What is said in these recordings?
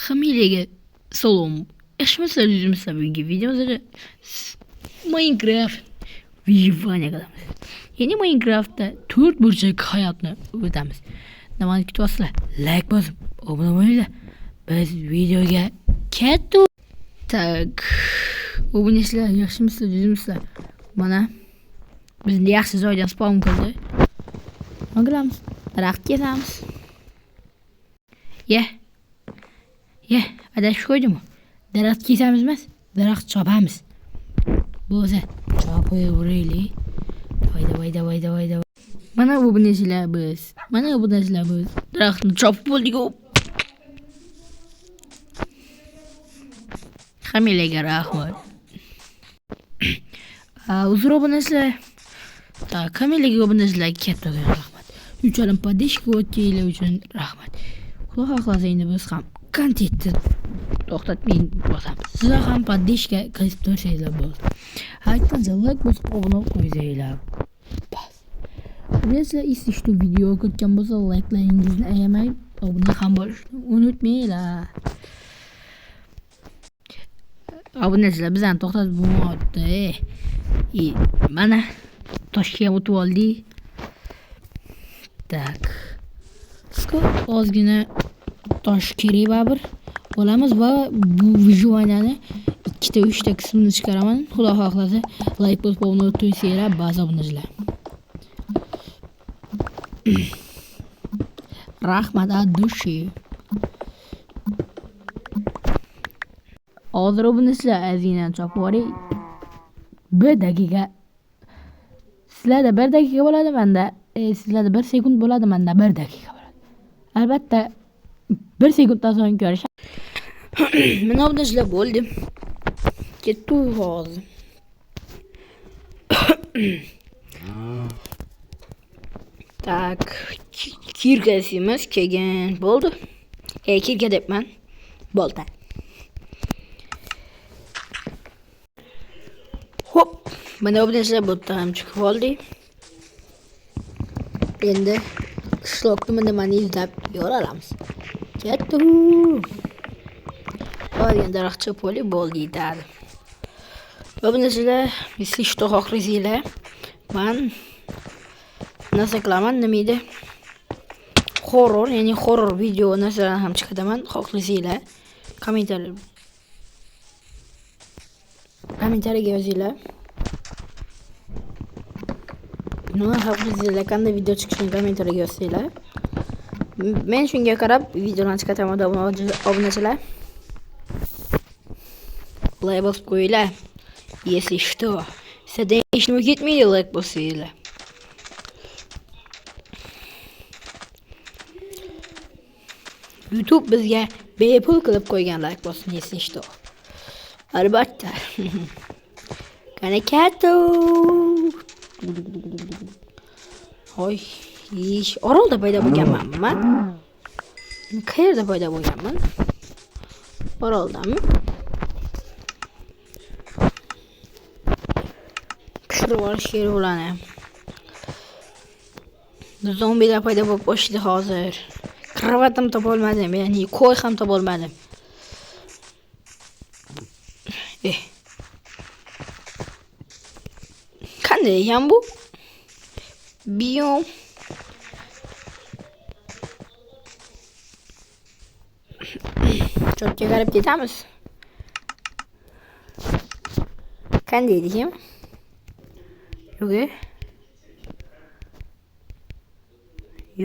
Hamilyaga salom. Yaxshimisizlar, yuzimizda bugungi videomizda Minecraft Vyjivaniya qilamiz. Ya'ni Minecraftda 4 burchak hayotni o'tamiz. Nimani kutyapsizlar? Like bosib, obuna bo'linglar. Biz videoga ketdik. Tak. Obunachilar, yaxshimisizlar, yuzimizda. Mana biz yaxshi joydan spawn qildik. Nima qilamiz? Daraxt kesamiz. Adashib qo'ydimmi? Daraxt kesamiz emas, daraxt chopamiz. Bo'lsa, chopaveraylik. Davay. Mana bu obunachilar biz. Daraxtni chopib bo'ldik. Hamilyaga rahmat. Uzr obunachilar. Hamilyaga obunachilarga katta rahmat. 3,5 podishka o'tganlar uchun rahmat. Xudo xohlasa endi biz ham kontentni to'xtatmay bosamiz. Sizlar ham podishka qilib tursanglar bo'ldi. Aytgancha like bosib obuna qo'ysanglar. Bas. Sizlar istishdi video ko'rgan bo'lsa like-laringizni ayamay, obuna ham bo'lishni unutmanglar. Obunachilar bizani to'xtatib bo'lmayapti. Mana toshga o'tib oldik. Tak. Ozgina tosh kerak baribir. Olamiz va bu Vyjivaniyaning 2-3 ta qismini chiqaraman. Xudo xohlasa like bosib obuna qo'ysanglar, ba'zi obunachilar. Rahmat ad-dushi. Hozir obunachilar azina chopib oling. 1 daqiqa. Sizlarda 1 daqiqa bo'ladi, menda sizlarda 1 sekund bo'ladi, menda 1 daqiqa bo'ladi. Albatta 1 sekunddan so'ng ko'rishamiz. Mana obunachilar bo'ldi. Ketdi hozir. Tak, kirgasimiz kelgan bo'ldi. Kirga debman. Bo'ldi. Hop, mana obunachilar bu yerda ham chiqib oldi. Endi qishloqni nimani izlab yoralamiz. Ketdi. Hozir daraxt chopib bo'ldi deydi. Obunachilar, sizlar xohlasanglar, men narsa qilaman, nima edi? Horror, ya'ni horror video narsalarni ham chiqaraman, xohlasanglar. Kommentariyaga yozinglar. Nima xohlasanglar, qanday video chiqishini kommentariyaga yozinglar. Men shunga qarab videolarni chiqaraman, obunachilar. Like bosib qo'yinglar. Если что, sizdan hech nima ketmaydi, like bosinglar. YouTube bizga bepul qilib qo'ygan like bosni, если что. Albatta. Qani ketdi. Hoy, orolda paydo bo'lganman men. Qayerda paydo bo'lganman? Oroldami? Pishirib olish kerak ularni. Zombilar paydo bo'lib boshladi hozir. Kravatim topa olmadim, ya'ni qo'y ham topa olmadim. Qanday ekan bu? Biom. Chotga qarab ketamiz. Qanday ekan?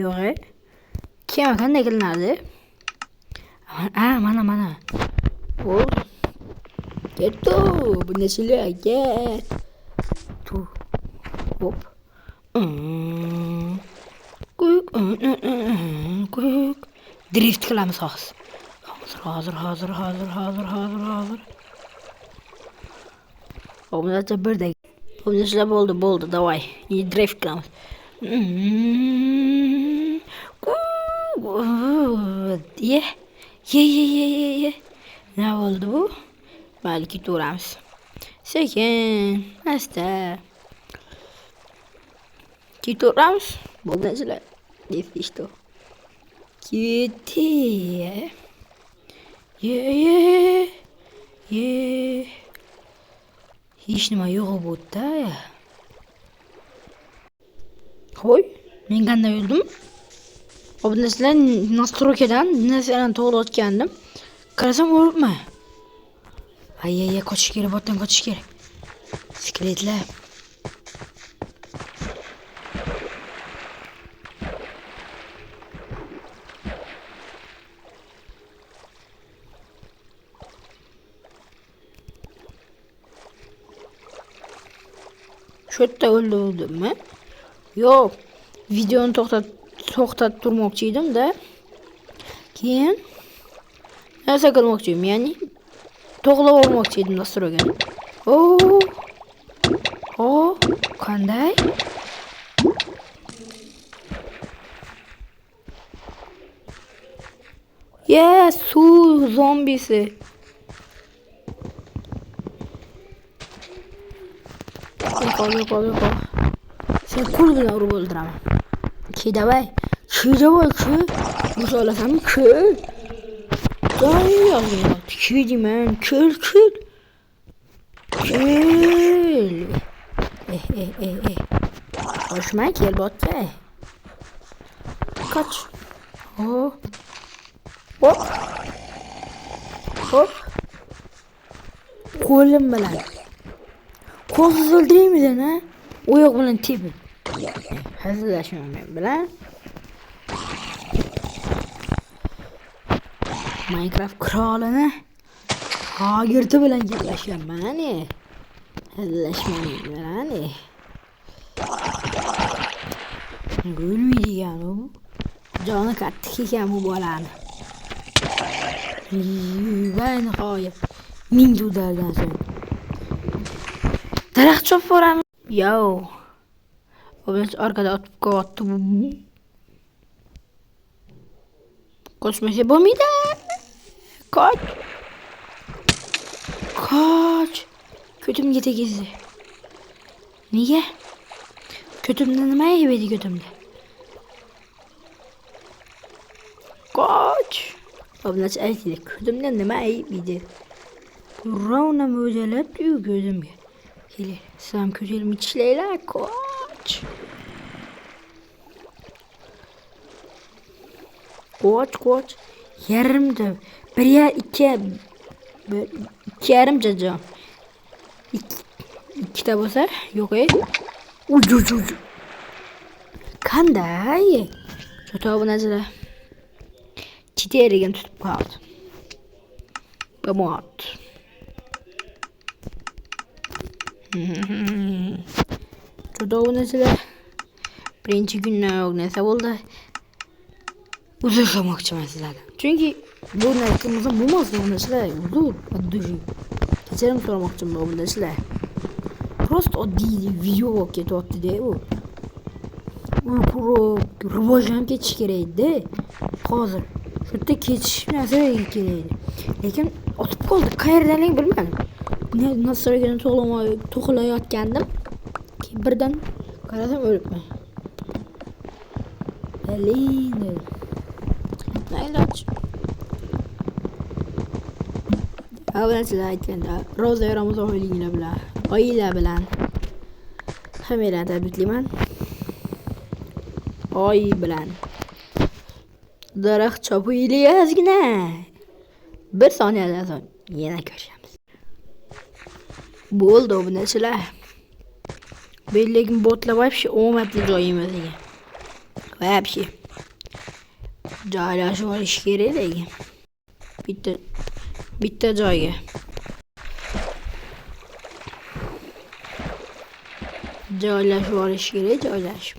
Yo'q. Kema qanday qilinadi? Mana. Ketdi. Obunachilar, ket. Hop. Qo'yuk. Drift qilamiz hozir. Obunachilar 1 daqiqa. Obunachilar bo'ldi, davay. Drift qilamiz. Ye. Nima bo'ldi bu? Balki to'ramiz. Sekin, asta. Kito'ramiz. Bo'ldilar. Если что. Ketdi. Ye. Ye. Hech nima yo'q bo'ldi-da. Hoy, men qanday o'ldim? Obunachilar nastroykadan narsalarni to'g'rilayotgandim. Qarasam o'libman. Ay, qochish kerak, botdan qochish kerak. Skeletlar. Shu yerda o'ldimmi? Yo'q. Videoni to'xtatib turmoqchi edim-da. Keyin narsa qilmoqchi edim, ya'ni to'g'rilab olmoqchi edim nastroykani. Qanday? Suv zombisi. Yo'qol. Sen qo'l bilan urib o'ldiraman. Davay. Musolasam deyman. Kul. Qochma, kel botga. Qoch. Hop. Qo'lim bilan. Qo'lsiz o'ldiraymiz ha? Oyoq bilan tepib. Hazillashman men bilan. Minecraft kralini hagirti bilan gaplashganman. Hazillashman bilan. O'lmaydigan u. Joni qattiq ekan bu bolani. Va nihoyat ming do'dardan so'ng daraxt chopib boramiz. Obunachi orqada otib qo'yapti bu. Qochmasa bo'lmaydi. Qoch. Ko'timga tegizdi. Nega? Ko'timda nima yedi ko'timda? Qoch. Obunachi aytdi, ko'timda nima yedi? Ravna mo'jalab ko'zimga. Keling, siz ham ko'zimni tishlaylar. Qoch. Yarimda. 2 yarimcha jon. Ikkita bo'lsa, yo'q Uy. Qanday? Obunachilar. Chiterigan tutib qoldi. Bomot. Obunachilar. Birinchi kundan narsa bo'ldi. Uzr so'ramoqchiman sizlardan. Chunki bu narsa bo'lmas obunachilar. Uzr. Kechirim so'ramoqchiman obunachilar. Prosta oddiy video bo'lib ketyapti-da u. Rivojlanib ketish kerak-da. Hozir shu yerda ketish narsa kerak. Lekin otib qoldi. Qayerdanligini bilmadim. Nastroykani to'g'rilayotgandim. Keyin birdan qarasam o'libman. Balina. Naylach. Obunachilar aytganda, roza Ramazon oilalar bilan hammalarni tabriklayman. Oy bilan daraxt chopib ozgina. 1 soniyadan so'ng yana ko'rishamiz. Bo'ldi obunachilar. Lekin botlar вообще omadli joy emas ekan. Вообще. Joylashib olish kerak lekin. Bitta joyga. Joylashib olish kerak, joylashib.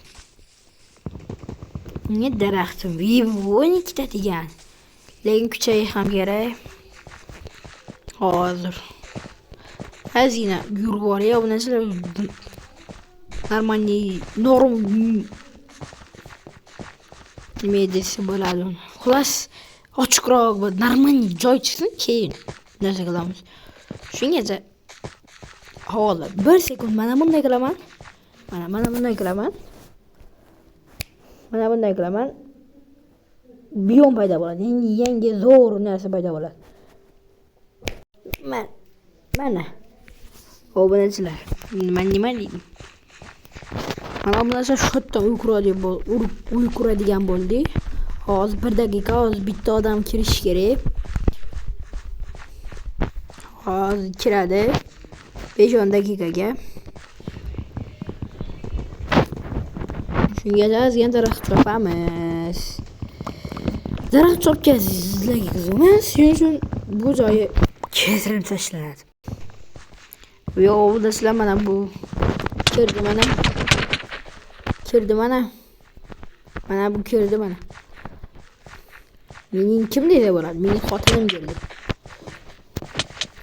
Ne daraxtim? 12 ta degan. Lekin kuchayish ham kerak. Hozir. Ozgina yurib boray, obunachilar. Norm nima desa bo'ladi. Xullas, ochiqroq va normal joy chiqsin, keyin narsa qilamiz. Shungacha hozir 1 sekund mana bunday qilaman. Mana bunday qilaman. Biom paydo bo'ladi. Yangi zo'r narsa paydo bo'ladi. Mana obunachilar, nima deydim? Mana obunachilar shoddan uy quradigan bo'ldi. Hozir 1 daqiqa, hozir bitta odam kirish kerak. Hozir kiradi 5-10 daqiqaga. Shunga ozgina daraxt chopamiz. Daraxt chopgach sizlarga qiziqmas, shuning uchun bu joyi kesirib tashlanadi. Yo, bu dastlab mana bu kirdi mana. Mana bu kirdi mana. Mening kim deydi bo'ladi? Mening xotinim keldi.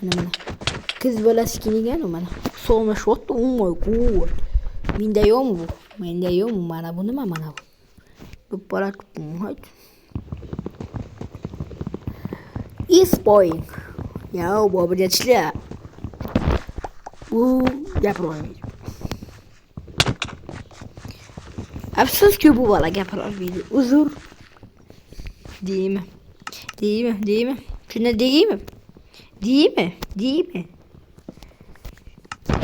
Mana. Qiz bolasi kelgan u mana. So'mashotdi, oh my god. Menda yo'qmi bu? Menda yo'qmi? Mana bu nima mana bu? Bu bola hayt. Is boying. Ya, bu obunachilar. Bu gapirolmaydi. Afsuski bu bola gapirolmaydi. Uzr. Deymi? Shunda deymi?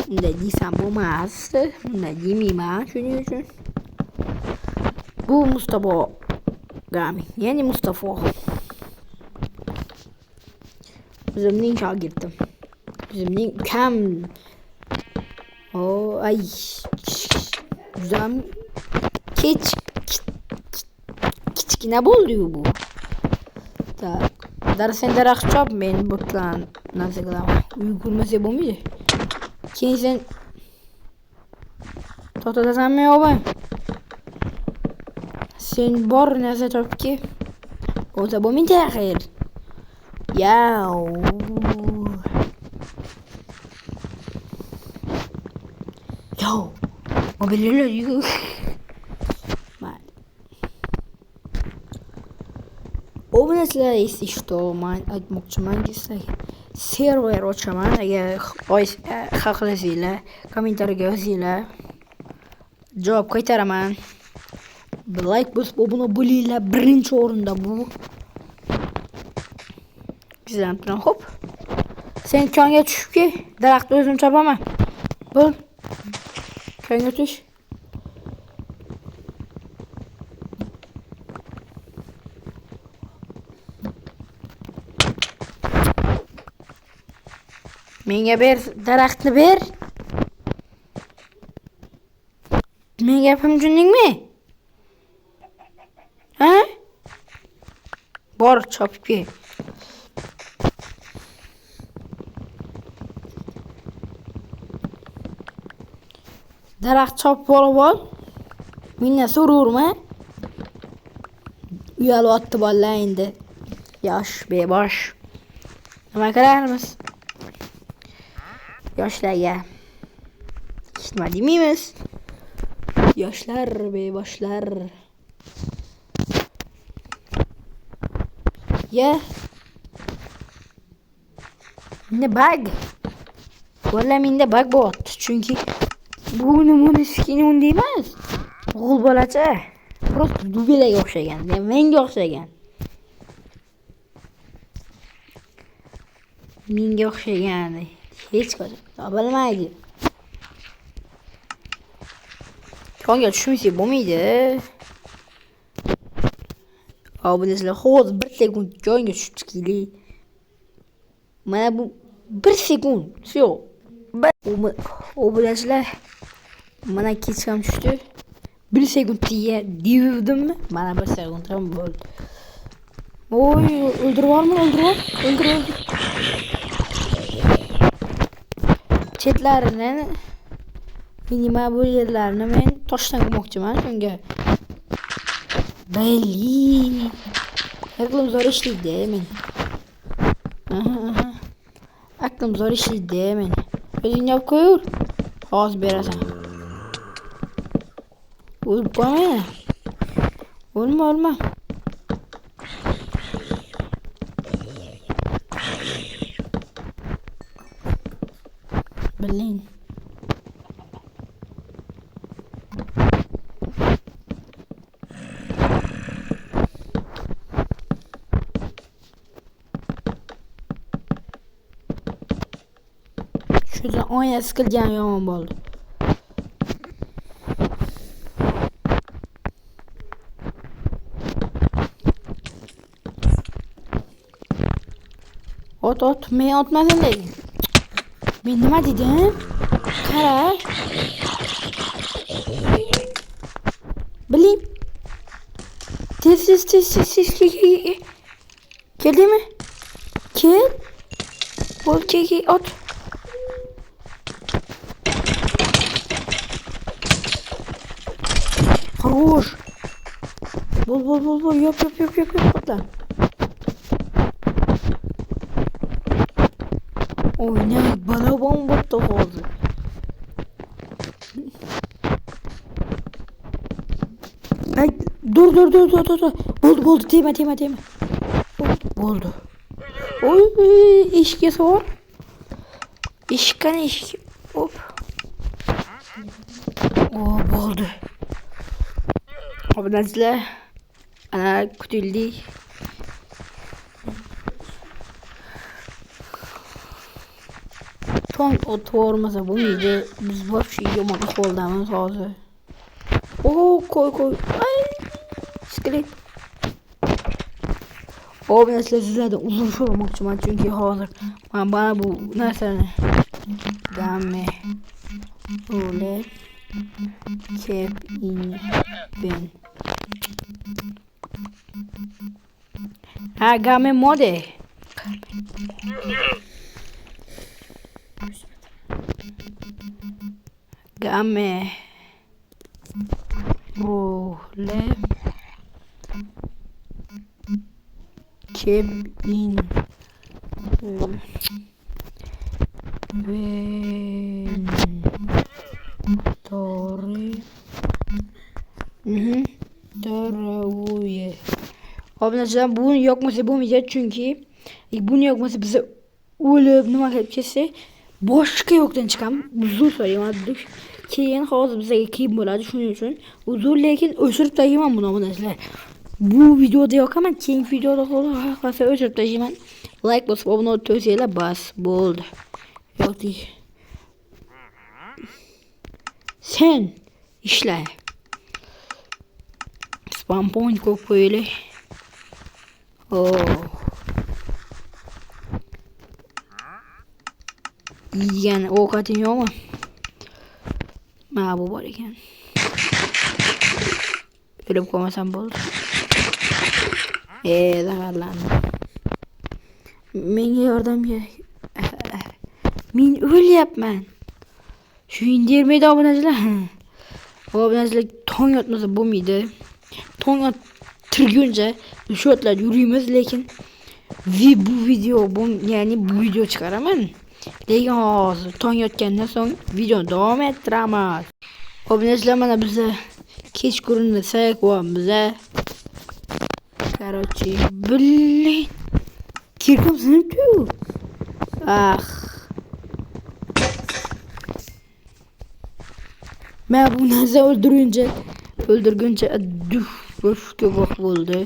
Bunday deysam bo'lmas. Bunday demayman shuning uchun. Bu Mustafa Gaming, ya'ni Mustafa. Bizimning shogirdim. Bizimning ukam. Ay. Bizam kichkina bo'ldi-yu bu. Tak. Darsdan daraxt chop, men bu plan narsa qilaman. Uy qurmasa bo'lmaydi. Keyin sen to'xtatasanmi yo'qmi? Sen bor narsa topki. O'za bo'lmaydi axir. Yao. Mobilyalar yo'q. Obunachilar esa man aytmoqchimanki, sizlarga server ochaman. Agar xohlasanglar, kommentariyaga yozinglar. Javob qaytaraman. Like bosib obuna bo'linglar. Birinchi o'rinda bu. Bizdan turib, hop. Sen konga tushibki, daraxt o'zim chopaman. Bo'l. Konga tush. Menga ber, daraxtni ber. Men gapim tushundingmi? Ha? Bor, chopib kel. Daraxt chopib ol. Mendan so'raverma. Uyalyapti bolalar endi. Yosh, bebosh. Nima qilarmiz? Yoshlarga nima demaymiz? Yoshlar, beboshlar. Menda bug. Valla menda bug bo'lyapti. Chunki bu nima skin unday emas. O'g'il bolacha. Просто dubelaga o'xshagan. Menga o'xshagan. Menga o'xshagan. Hech qachon bilmaydi. Konga tushmasa bo'lmaydi. Obunachilar hozir 1 sekund konga tushib keling. Mana bu 1 sekund. Всё. Obunachilar mana kech ham tushdi. 1 sekund devdimmi? Mana 1 sekund ham bo'ldi. Oy, o'ldirvormi? O'ldir. Chetlarini, nima bu yerlarni men toshdan qilmoqchiman shunga. Belli. Aklım zor işliydi men. Aklım zor işliydi men. O'zing yop qo'yur. Hozir berasan. O'lib qolma. O'lma. Berlin. Şuradan oyna sıkılacağım yomon oldu. Ot. Men otmadim dedim. Men nima dedim? Qara. Bilim. Tez. Geldi mi? Gel. Bol keki ot. Хорош. Bol. Yap lan. Oyna bana bomba oldu. Ay dur. Oldu. Tema. Oldu. Oy işke sor. İşkan. Hop. Oldu. Abonazlar. Ana kutildi. Ton oturmasa bu miydi? Biz bu şey yomadık oldu hazır. Koy. Ay. Skrik. Abonazlar sizlerden uzun sormak için çünkü hazır. Bana bu nasıl? Game. Role. Keep in ben. Game mode. Game. Role. Keep in Ventory. Daravuye. Arkadaşlar bunun yokması bulmayacağız çünkü bunun yokması bize ölüp nima qilib ketsa boshqa yo'qdan chiqamiz. Uzun so'rayman. Keyin hozir bizga qiyin bo'ladi, shuning uchun uzun lekin o'chirib tashlayman buni arkadaşlar. Bu videoda yoqaman, keyingi videoda xohlasa o'chirib tashlayman. Like bosib obuna bo'lib to'sanglar bas bo'ldi. Yo'qdi. Sen ishla. Spam point ko'p qo'yaylik. Yani ovqating yo'qmi? Mana bu bor ekan. O'lib qolmasam bo'ldi. Zaharlandim. Menga yordam kerak. Men o'lyapman. Shu indirmaydi obunachilar. Obunachilar tong yotmasa bo'lmaydi. Tong yottirguncha shu yerlar yurimiz, lekin bu video ya'ni bu video chiqaraman. Lekin hozir tong yotgandan so'ng videoni davom ettiramiz. Obunachilar mana biza kechqurunda sayq bo'lamiz. Короче, блин. Kirkim sinibdi. Men bu narsa o'ldirguncha ko'p bo'ldi.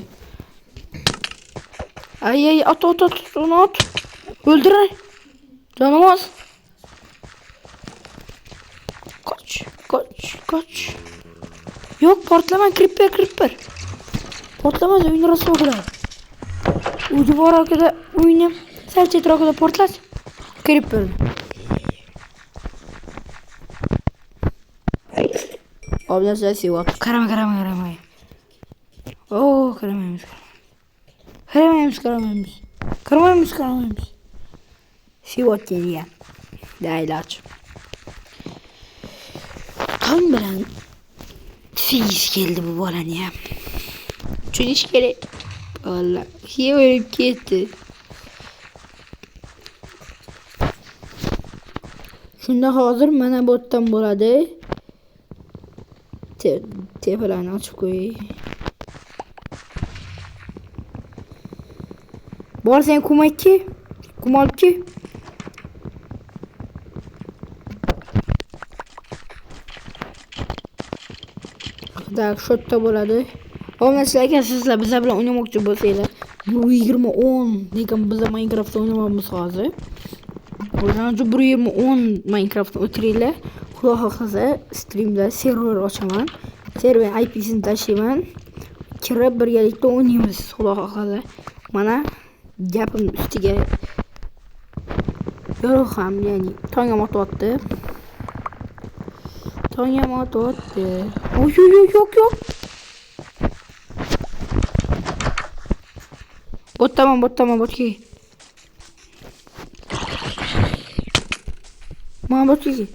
Ay ot. O'ldir. Canımaz. Kaç. Yok portlama creeper. Portlamaz oyun rasmi kadar. Ucu var arkada oyunum. Serçe etrafında portlat. Creeper. Abi nasıl siva? Karama. Karamaymış. Siva geliyor. Daha ilaç. Tam bilen fiz geldi bu bana ya. Çünkü hiç kere vallahi ölüp gitti. Şunda hazır mana bottan bo'ladi. Tepalarni ochib qo'y. Bor sen kum olib ki. Tak shotda bo'ladi. Obunachilar aka, sizlar bizlar bilan o'ynamoqchi bo'lsanglar, bu 20-10 lekin biz Minecraft o'ynayapmiz hozir. O'zimcha 1.10 Minecraft o'tiringlar. Xudo xohlasa streamda server ochaman. Server IP'sini tashlayman. Kirib birgalikda o'ynaymiz. Xudo xohlasa. Mana gapim ustiga yo'q ham, ya'ni tong ham otyapti. Tong ham otyapti. Oy yo'q. Bottaman botga. Mana botga.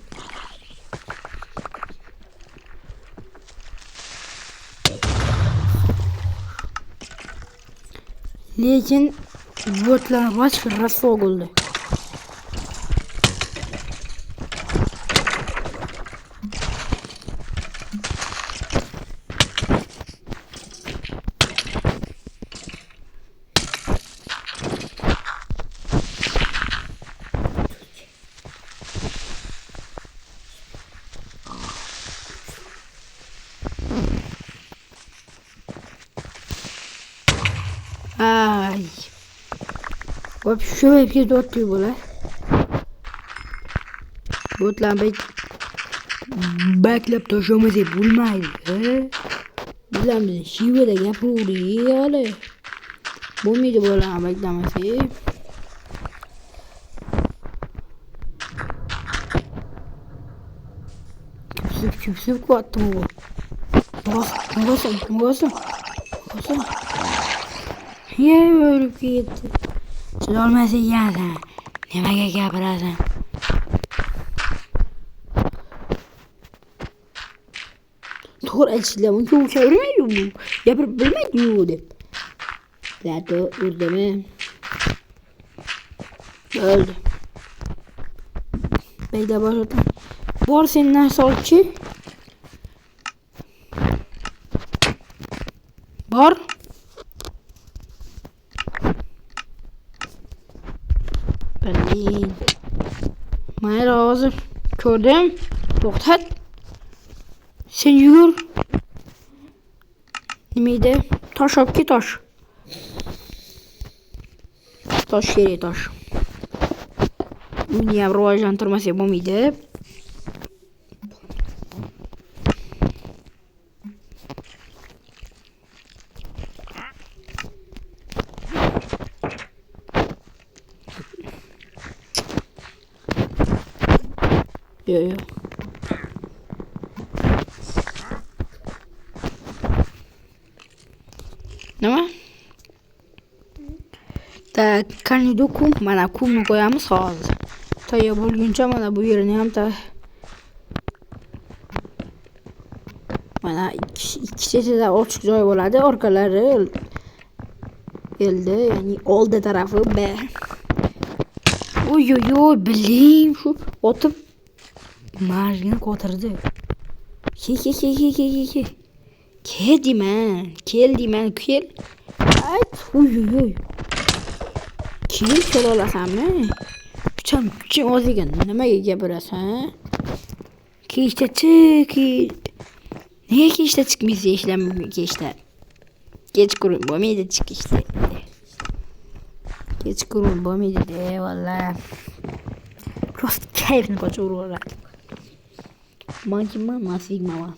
Lekin botlar boshqa rasvo bo'ldi. Ay. Вообще ketayotdi bular. Botlarni baklab tashlamasak bo'lmaydi. Bizlarni shivada gapiravering hali. Bo'lmaydi bularni baklamasak. Küpsüp qilyapti bu. Bosim. O'lib ketdi. Chidolmasa ekansan. Nimaga gapirasan? To'g'ri aytishlar mumkin, o'chavermaydi bu. Gapirib bilmaydi-yu deb. Zato o'ldimi? O'ldi. Beyda boshqa. Bor sen narsa olchi. Bor. Mayli hozir ko'rdim. To'xtat. Sen yugur. Nima edi? Tosh olib ket, tosh. Tosh kerak, tosh. Uni ham rivojlantirmasak bo'lmaydi. Yo. Nima? Kanidu kum, mana kumni qo'yamiz hozir. Tayyor bo'lguncha mana bu yerini ham mana ikki chetida ochiq joy bo'ladi, orqalari eldi, ya'ni oldi tarafi B. Oy, biling shu otib marjini qotirdi. Kel deyman. Ayt, oy. Kel olasanmi? Kuchim oz ekan, nimaga gapirasan? Kechda chiq. Nega kechda chiqmaysiz, ishlamay kechda? Kechqurun bo'lmaydi chiqishda. Kechqurun bo'lmaydi, vallahi. Просто kayfni qochaveradi. Manchima sigma.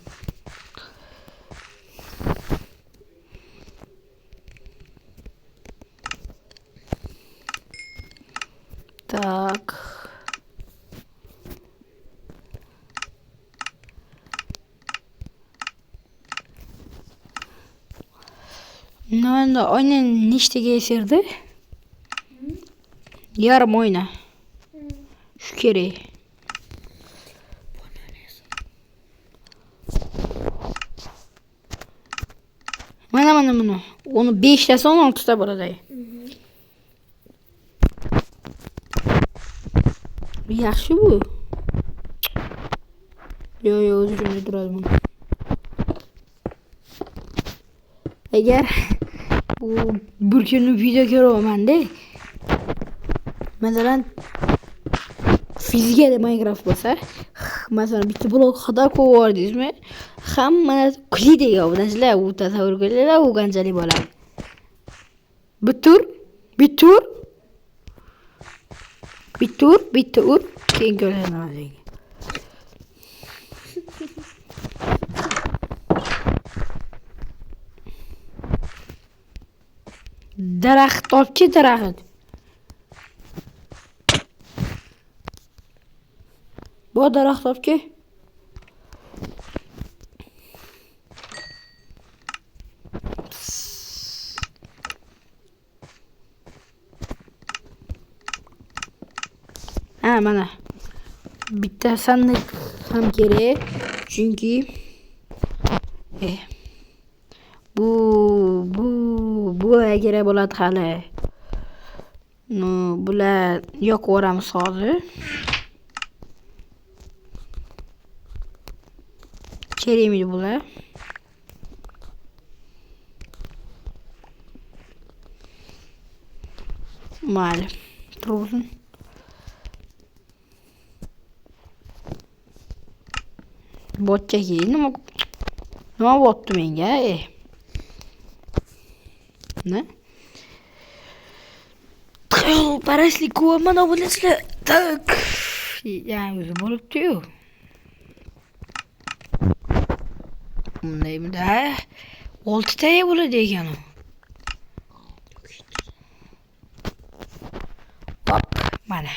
Так. Endi oyna nechtaga yasirdi? Yarim oyna. Shu kerak. Mana. Onu 5 tasi 16 ta bo'ladi. Yaxshi bu. Yo, o'zimda turadi buni. Agar bu bir kuni video ko'raman-da. Masalan, fizikada Minecraft bo'lsa, masalan, bitta blok xato qo'yardingizmi? Hamma kulidagi odamlar u tasavvur qilinglar, u qanchalik bo'ladi. Bitur. bitta ur, keyin ko'rsataman senga. Daraxt topchi, daraxt. Bu daraxt topchi. Ha, mana. Bitta sandiq ham kerak. Chunki bular kerak bo'ladi hali. Bular yoqib yuboramiz hozir. Kerakmi bular? Mayli. Tursin. Botchaki nima bo'pti menga? Ne? Paraslik ko'p mana bu narsa. Tak. Yani o'zi bo'libdi-yu. Bundaymi-da? 6 ta bo'ladi ekan u. Hop, mana.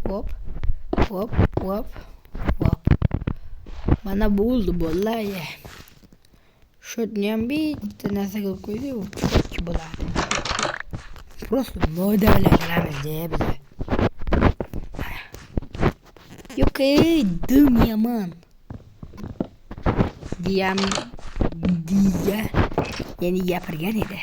Hop. Mana bo'ldi bollaya. Shotni ham bitta narsa qilib qo'ydik, u bo'ladi. Просто modala qilamiz-da biz. Yo'q, dum yomon. Ya'ni gapirgan edi.